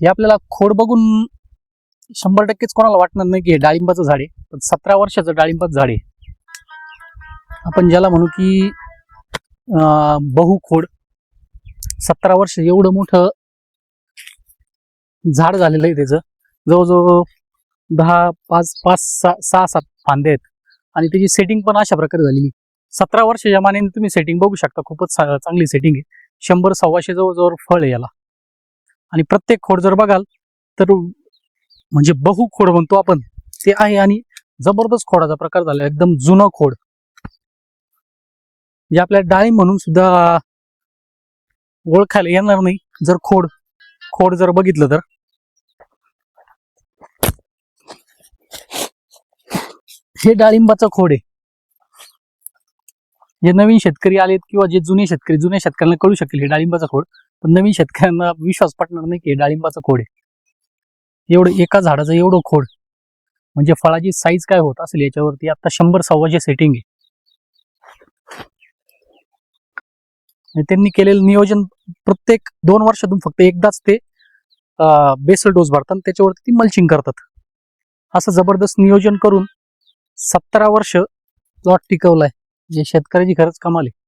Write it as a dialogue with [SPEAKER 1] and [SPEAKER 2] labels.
[SPEAKER 1] हे आपल्याला खोड बघून 100%च कोणाला वाटणार नाही की हे डाळिंबाचं झाड आहे, पण 17 वर्षाचं डाळिंबाचं झाड आहे. आपण ज्याला म्हणू की बहु खोड. 17 वर्ष एवढं मोठं झाड झालेलं आहे त्याचं. जवळजवळ 6-7 फांदे आहेत आणि त्याची सेटिंग पण अशा प्रकारे झालेली. 17 वर्षाच्या मानाने तुम्ही सेटिंग बघू शकता, खूपच चांगली सेटिंग आहे. 100-125 जवळ फळ आहे याला. आणि प्रत्येक खोड जर बघाल तर म्हणजे बहु खोड म्हणतो आपण ते आहे आणि जबरदस्त खोडाचा प्रकार झाला, एकदम जुनं खोड. जे आपल्या डाळिंब म्हणून सुद्धा ओळखायला येणार नाही जर खोड जर बघितलं तर. हे डाळिंबाचं खोड आहे. जे नवीन शेतकरी आलेत किंवा जे जुन्या शेतकऱ्यांना कळू शकेल हे डाळिंबाचं खोड, पण नवीन शेतकऱ्यांना विश्वास पटणार नाही की हे डाळिंबाचं खोड आहे. एवढं एका झाडाचं एवढं खोड म्हणजे फळाची साईज काय होत असेल याच्यावरती. आता 100-125 सेटिंग आहे. त्यांनी केलेलं नियोजन प्रत्येक 2 वर्षातून फक्त एकदाच ते बेसल डोस भरतात, त्याच्यावरती ती मल्चिंग करतात. असं जबरदस्त नियोजन करून 17 वर्ष प्लॉट टिकवलाय. जे शेतकऱ्याची खरंच कमाल आहे.